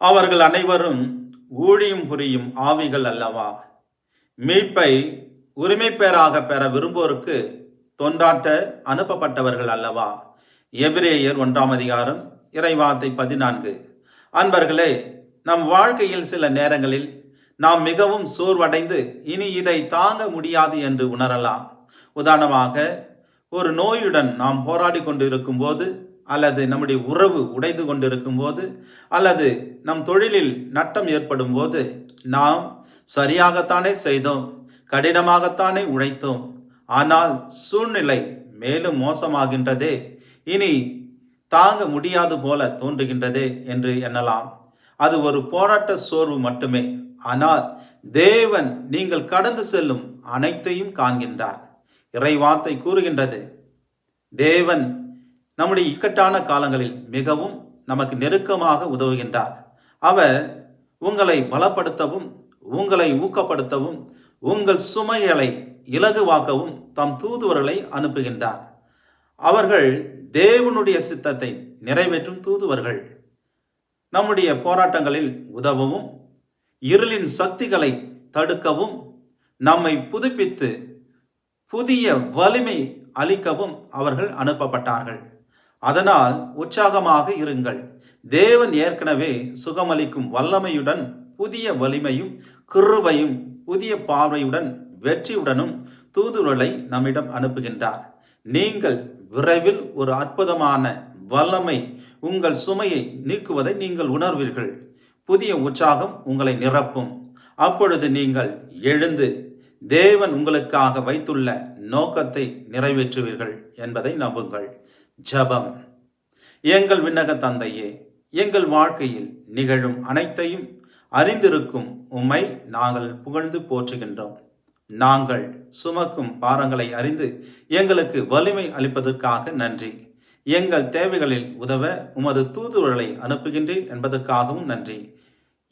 அவர்கள் அனைவரும் ஊழியம் புரியும் ஆவிகள் அல்லவா? மீட்பை உரிமைப்பேறாக பெற விரும்புவோருக்கு தொண்டாட்ட அனுப்பப்பட்டவர்கள் அல்லவா? எபிரேயர் 1 இறைவார்த்தை 14. அன்பர்களே, நம் வாழ்க்கையில் சில நேரங்களில் நாம் மிகவும் சோர்வடைந்து இனி இதை தாங்க முடியாது என்று உணரலாம். உதாரணமாக, ஒரு நோயுடன் நாம் போராடி கொண்டு இருக்கும் போது, அல்லது நம்முடைய உறவு உடைந்து கொண்டிருக்கும் போது, அல்லது நம் தொழிலில் நட்டம் ஏற்படும் போது, நாம் சரியாகத்தானே செய்தோம், கடினமாகத்தானே உழைத்தோம், ஆனால் சூழ்நிலை மேலும் மோசமாகின்றதே, இனி தாங்க முடியாது போல தோன்றுகின்றதே என்று எண்ணலாம். அது ஒரு போராட்ட சோர்வு மட்டுமே. ஆனால் தேவன் நீங்கள் கடந்து செல்லும் அனைத்தையும் காண்கின்றார். இறைவார்த்தை கூறுகின்றது, தேவன் நம்முடைய இக்கட்டான காலங்களில் மிகவும் நமக்கு நெருக்கமாக உதவுகின்றார். அவர் உங்களை பலப்படுத்தவும், உங்களை ஊக்கப்படுத்தவும், உங்கள் சுமைகளை இலகுவாக்கவும் தம் தூதுவர்களை அனுப்புகின்றார். அவர்கள் தேவனுடைய சித்தத்தை நிறைவேற்றும் தூதுவர்கள். நம்முடைய போராட்டங்களில் உதவவும், இருளின் சக்திகளை தடுக்கவும், நம்மை புதுப்பித்து புதிய வலிமை அளிக்கவும் அவர்கள் அனுப்பப்பட்டார்கள். அதனால் உற்சாகமாக இருங்கள். தேவன் ஏற்கனவே சுகமளிக்கும் வல்லமையுடன், புதிய வலிமையும் கிருபையும், புதிய பார்வையுடன், வெற்றியுடனும் தூதுவர்களை நம்மிடம் அனுப்புகின்றார். நீங்கள் விரைவில் ஒரு அற்புதமான வல்லமை உங்கள் சுமையை நீக்குவதை நீங்கள் உணர்வீர்கள். புதிய உற்சாகம் உங்களை நிரப்பும். அப்பொழுது நீங்கள் எழுந்து தேவன் உங்களுக்காக வைத்துள்ள நோக்கத்தை நிறைவேற்றுவீர்கள் என்பதை நம்புங்கள். ஜெபம். எங்கள் விண்ணக தந்தையே, எங்கள் வாழ்க்கையில் நிகழும் அனைத்தையும் அறிந்திருக்கும் உம்மை நாங்கள் புகழ்ந்து போற்றுகின்றோம். நாங்கள் சுமக்கும் பாரங்களை அறிந்து எங்களுக்கு வலிமை அளிப்பதற்காக நன்றி. எங்கள் தேவைகளில் உதவ உமது தூதுவர்களை அனுப்புகின்றேன் என்பதற்காகவும் நன்றி.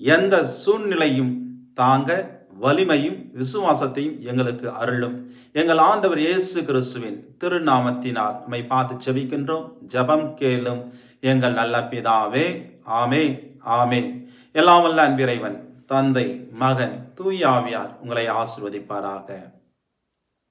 எந்த சூழ்நிலையும் தாங்க வலிமையும் விசுவாசத்தையும் எங்களுக்கு அருளும். எங்கள் ஆண்டவர் இயேசு கிறிஸ்துவின் திருநாமத்தினால் நம்மை பார்த்து ஜெபிக்கின்றோம். ஜெபம் கேளும் எங்கள் நல்ல பிதாவே. ஆமென், ஆமென். எல்லாம் வல்ல அன்பிறைவன், தந்தை, மகன், தூய ஆவியார் உங்களை ஆசீர்வதிப்பாராக.